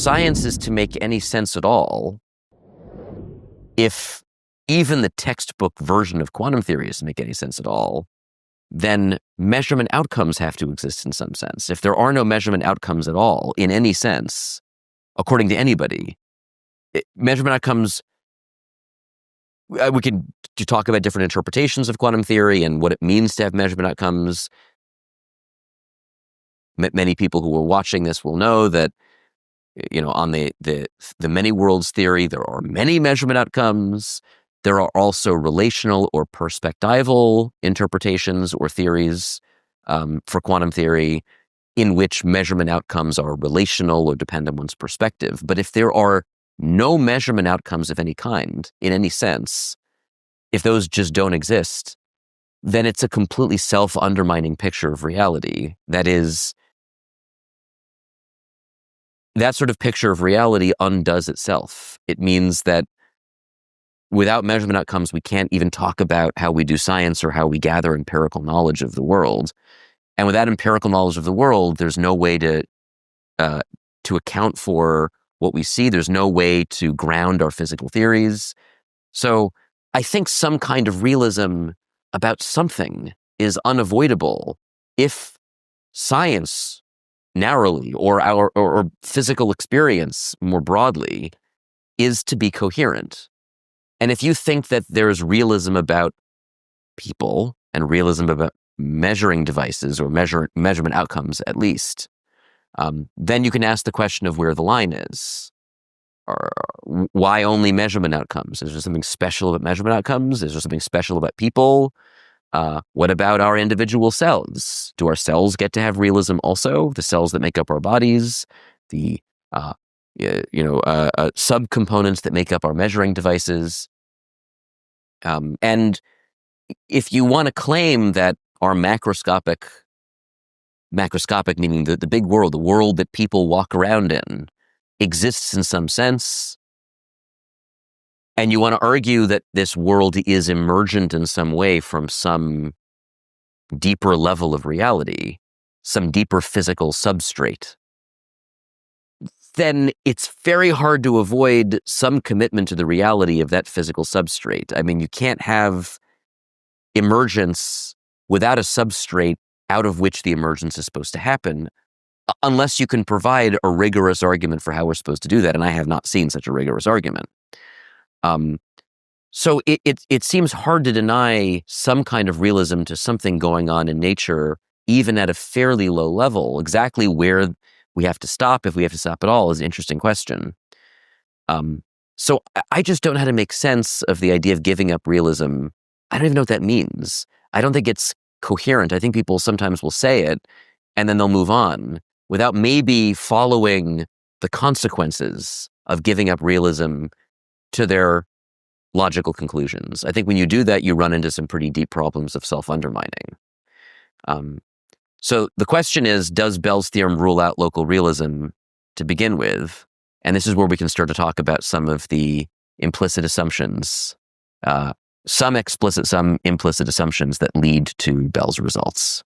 science is to make any sense at all, if even the textbook version of quantum theory is to make any sense at all, then measurement outcomes have to exist in some sense. If there are no measurement outcomes at all, in any sense, according to anybody, measurement outcomes, we can talk about different interpretations of quantum theory and what it means to have measurement outcomes. Many people who are watching this will know that, on the many worlds theory, there are many measurement outcomes. There are also relational or perspectival interpretations or theories for quantum theory in which measurement outcomes are relational or depend on one's perspective. But if there are no measurement outcomes of any kind, in any sense, if those just don't exist, then it's a completely self-undermining picture of reality. That is, that sort of picture of reality undoes itself. It means that without measurement outcomes, we can't even talk about how we do science or how we gather empirical knowledge of the world. And without empirical knowledge of the world, there's no way to account for what we see. There's no way to ground our physical theories. So I think some kind of realism about something is unavoidable if science narrowly or our physical experience more broadly is to be coherent. And if you think that there's realism about people and realism about measuring devices or measurement outcomes at least, then you can ask the question of where the line is. Or why only measurement outcomes? Is there something special about measurement outcomes? Is there something special about people? What about our individual cells? Do our cells get to have realism also? The cells that make up our bodies, the subcomponents that make up our measuring devices. And if you want to claim that our macroscopic meaning the big world, the world that people walk around in, exists in some sense, and you want to argue that this world is emergent in some way from some deeper level of reality, some deeper physical substrate, then it's very hard to avoid some commitment to the reality of that physical substrate. I mean, you can't have emergence without a substrate out of which the emergence is supposed to happen, unless you can provide a rigorous argument for how we're supposed to do that, and I have not seen such a rigorous argument. So it seems hard to deny some kind of realism to something going on in nature, even at a fairly low level. Exactly where we have to stop, if we have to stop at all, is an interesting question. So I just don't know how to make sense of the idea of giving up realism. I don't even know what that means. I don't think it's coherent. I think people sometimes will say it, and then they'll move on without maybe following the consequences of giving up realism to their logical conclusions. I think when you do that, you run into some pretty deep problems of self-undermining. So the question is, does Bell's theorem rule out local realism to begin with? And this is where we can start to talk about some of the implicit assumptions, some explicit, some implicit assumptions that lead to Bell's results.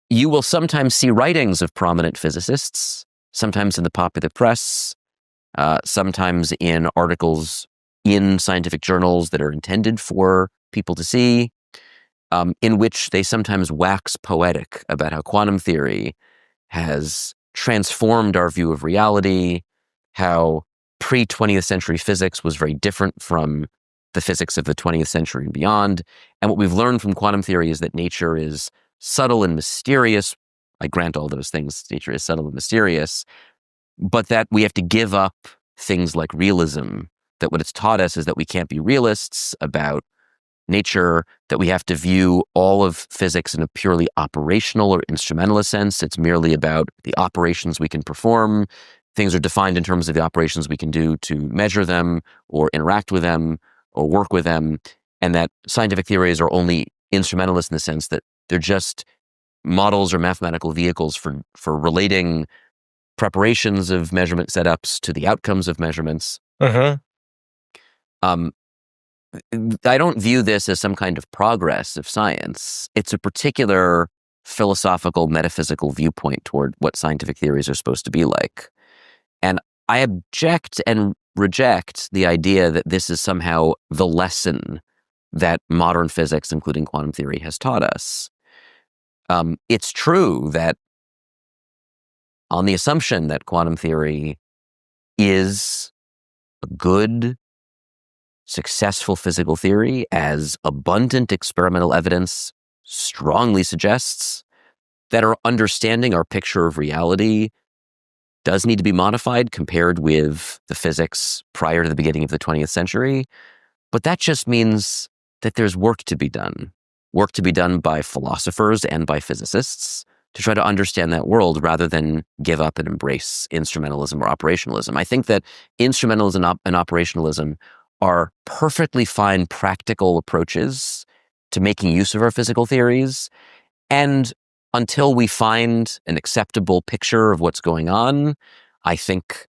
You will sometimes see writings of prominent physicists, sometimes in the popular press, sometimes in articles in scientific journals that are intended for people to see, in which they sometimes wax poetic about how quantum theory has transformed our view of reality, how pre-20th century physics was very different from the physics of the 20th century and beyond. And what we've learned from quantum theory is that nature is subtle and mysterious. I grant all those things. Nature is subtle and mysterious, but that we have to give up things like realism, that what it's taught us is that we can't be realists about nature, that we have to view all of physics in a purely operational or instrumentalist sense. It's merely about the operations we can perform. Things are defined in terms of the operations we can do to measure them or interact with them or work with them, and that scientific theories are only instrumentalist in the sense that they're just models or mathematical vehicles for relating preparations of measurement setups to the outcomes of measurements. I don't view this as some kind of progress of science. It's a particular philosophical, metaphysical viewpoint toward what scientific theories are supposed to be like. And I object and reject the idea that this is somehow the lesson that modern physics, including quantum theory, has taught us. It's true that on the assumption that quantum theory is a good, successful physical theory, as abundant experimental evidence strongly suggests, that our understanding, our picture of reality, does need to be modified compared with the physics prior to the beginning of the 20th century. But that just means that there's work to be done by philosophers and by physicists to try to understand that world rather than give up and embrace instrumentalism or operationalism. I think that instrumentalism and operationalism are perfectly fine practical approaches to making use of our physical theories. And until we find an acceptable picture of what's going on, I think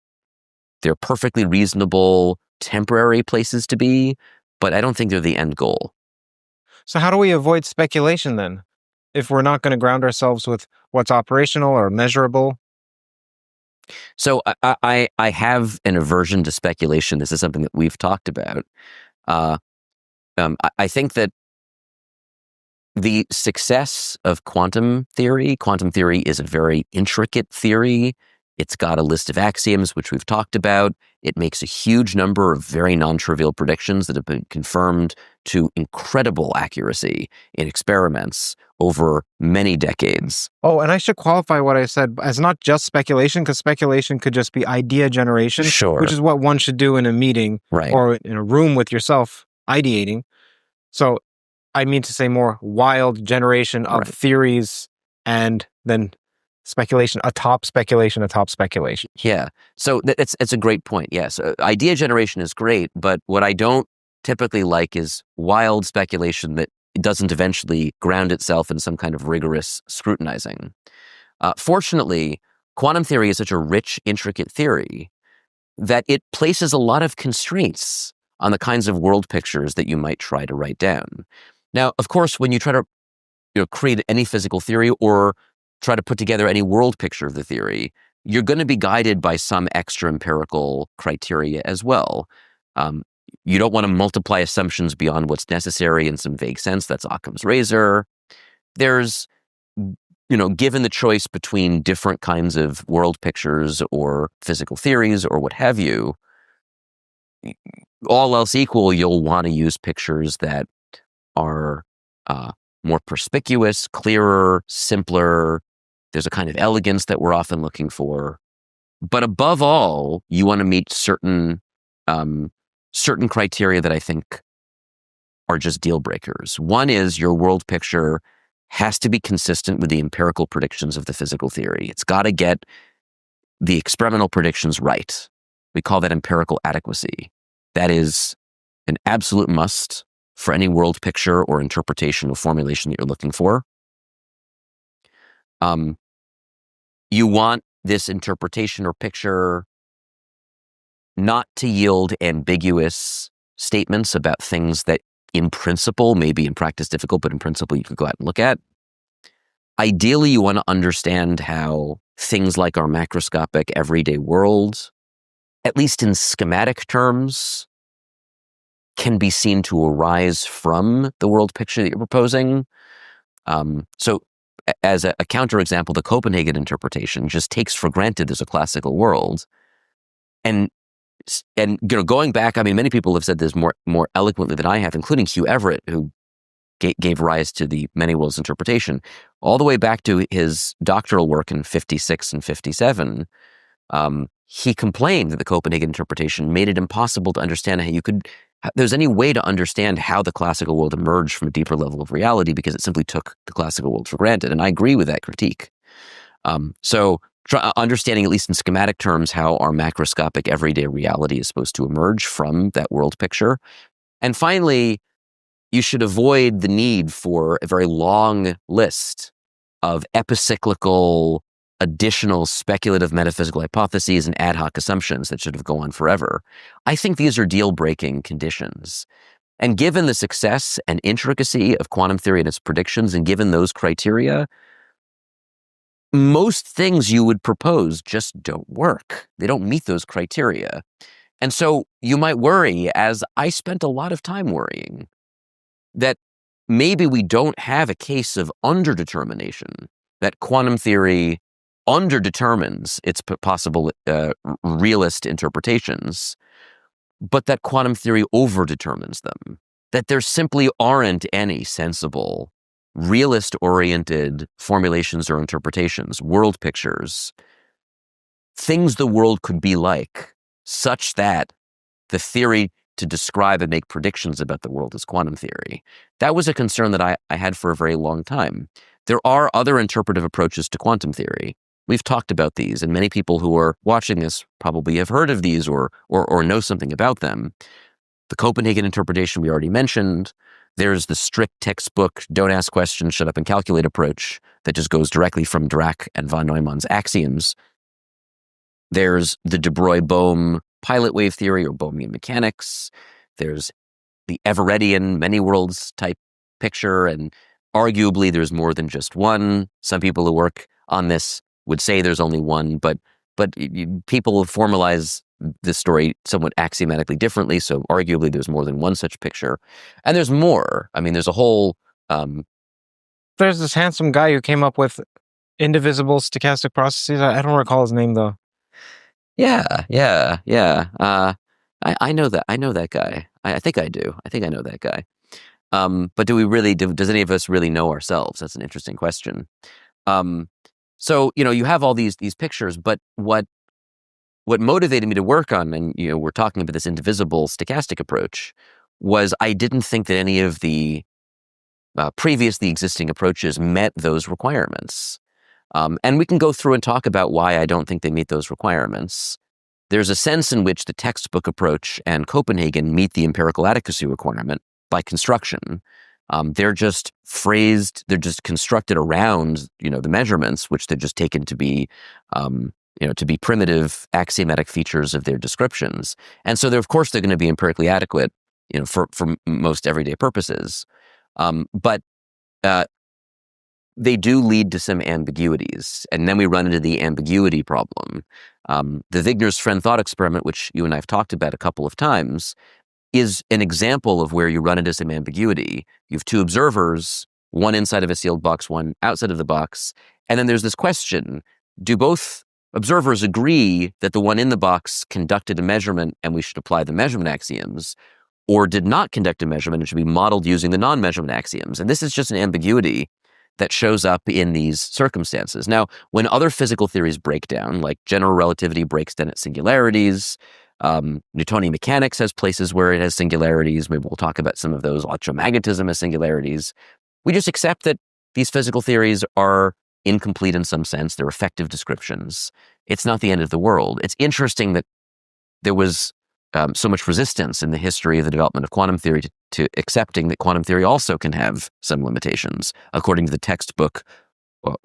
they're perfectly reasonable temporary places to be, but I don't think they're the end goal. So how do we avoid speculation then? If we're not going to ground ourselves with what's operational or measurable? So I have an aversion to speculation. This is something that we've talked about. I think that the success of quantum theory is a very intricate theory. It's got a list of axioms, which we've talked about. It makes a huge number of very non-trivial predictions that have been confirmed to incredible accuracy in experiments over many decades. Oh, and I should qualify what I said as not just speculation, because speculation could just be idea generation, Sure. which is what one should do in a meeting Right. or in a room with yourself ideating. So I mean to say more wild generation of Right. theories and then speculation atop speculation atop speculation. Yeah. So it's a great point. Yes. Idea generation is great, but what I don't typically like is wild speculation that doesn't eventually ground itself in some kind of rigorous scrutinizing. Fortunately, quantum theory is such a rich, intricate theory that it places a lot of constraints on the kinds of world pictures that you might try to write down. Now, of course, when you try to create any physical theory or try to put together any world picture of the theory, you're going to be guided by some extra empirical criteria as well. You don't want to multiply assumptions beyond what's necessary in some vague sense. That's Occam's razor. There's, given the choice between different kinds of world pictures or physical theories or what have you, all else equal, you'll want to use pictures that are more perspicuous, clearer, simpler. There's a kind of elegance that we're often looking for. But above all, you want to meet certain criteria that I think are just deal breakers. One is your world picture has to be consistent with the empirical predictions of the physical theory. It's got to get the experimental predictions right. We call that empirical adequacy. That is an absolute must for any world picture or interpretation or formulation that you're looking for. You want this interpretation or picture not to yield ambiguous statements about things that in principle may be in practice difficult, but in principle you could go out and look at. Ideally, you want to understand how things like our macroscopic everyday world, at least in schematic terms, can be seen to arise from the world picture that you're proposing. So as a counterexample, the Copenhagen interpretation just takes for granted there's a classical world. And going back, many people have said this more eloquently than I have, including Hugh Everett, who gave rise to the many worlds interpretation, all the way back to his doctoral work in 56 and 57. He complained that the Copenhagen interpretation made it impossible to understand how there's any way to understand how the classical world emerged from a deeper level of reality because it simply took the classical world for granted. And I agree with that critique. So understanding, at least in schematic terms, how our macroscopic everyday reality is supposed to emerge from that world picture. And finally, you should avoid the need for a very long list of epicyclical, additional speculative metaphysical hypotheses and ad hoc assumptions that should have gone on forever. I think these are deal-breaking conditions. And given the success and intricacy of quantum theory and its predictions, and given those criteria, most things you would propose just don't work. They don't meet those criteria. And so you might worry, as I spent a lot of time worrying, that maybe we don't have a case of underdetermination, that quantum theory underdetermines its possible realist interpretations, but that quantum theory overdetermines them, that there simply aren't any sensible, realist-oriented formulations or interpretations, world pictures, things the world could be like, such that the theory to describe and make predictions about the world is quantum theory. That was a concern that I had for a very long time. There are other interpretive approaches to quantum theory. We've talked about these, and many people who are watching this probably have heard of these or know something about them. The Copenhagen interpretation we already mentioned. There's the strict textbook, don't ask questions, shut up and calculate approach that just goes directly from Dirac and von Neumann's axioms. There's the de Broglie-Bohm pilot wave theory or Bohmian mechanics. There's the Everettian many worlds type picture, and arguably there's more than just one. Some people who work on this would say there's only one, but people formalize this story somewhat axiomatically differently, so arguably there's more than one such picture. And there's more. I mean, there's a whole... There's this handsome guy who came up with indivisible stochastic processes. I don't recall his name, though. Yeah. I know that. I know that guy. I think I do. I think I know that guy. But does any of us really know ourselves? That's an interesting question. So, you have all these pictures, but what motivated me to work on, and, we're talking about this indivisible stochastic approach, was I didn't think that any of the previously existing approaches met those requirements. And we can go through and talk about why I don't think they meet those requirements. There's a sense in which the textbook approach and Copenhagen meet the empirical adequacy requirement by construction. They're just constructed around, the measurements, which they're just taken to be, to be primitive axiomatic features of their descriptions. And so of course they're going to be empirically adequate, for most everyday purposes. But they do lead to some ambiguities. And then we run into the ambiguity problem. The Wigner's friend thought experiment, which you and I have talked about a couple of times, is an example of where you run into some ambiguity. You have two observers, one inside of a sealed box, one outside of the box. And then there's this question: do both observers agree that the one in the box conducted a measurement and we should apply the measurement axioms, or did not conduct a measurement and should be modeled using the non-measurement axioms? And this is just an ambiguity that shows up in these circumstances. Now, when other physical theories break down, like general relativity breaks down at singularities, Newtonian mechanics has places where it has singularities. Maybe we'll talk about some of those. Electromagnetism has singularities. We just accept that these physical theories are incomplete in some sense. They're effective descriptions. It's not the end of the world. It's interesting that there was so much resistance in the history of the development of quantum theory to accepting that quantum theory also can have some limitations, according to the textbook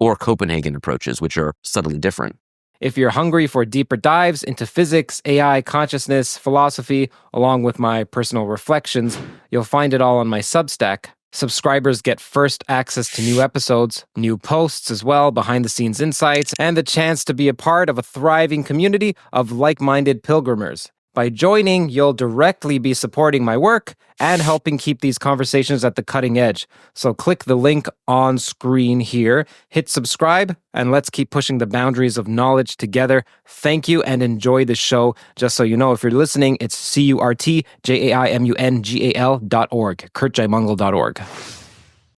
or Copenhagen approaches, which are subtly different. If you're hungry for deeper dives into physics, AI, consciousness, philosophy, along with my personal reflections, you'll find it all on my Substack. Subscribers get first access to new episodes, new posts as well, behind-the-scenes insights, and the chance to be a part of a thriving community of like-minded pilgrimers. By joining, you'll directly be supporting my work and helping keep these conversations at the cutting edge. So click the link on screen here, hit subscribe, and let's keep pushing the boundaries of knowledge together. Thank you and enjoy the show. Just so you know, if you're listening, it's CurtJaimungal.org, CurtJaimungal.org.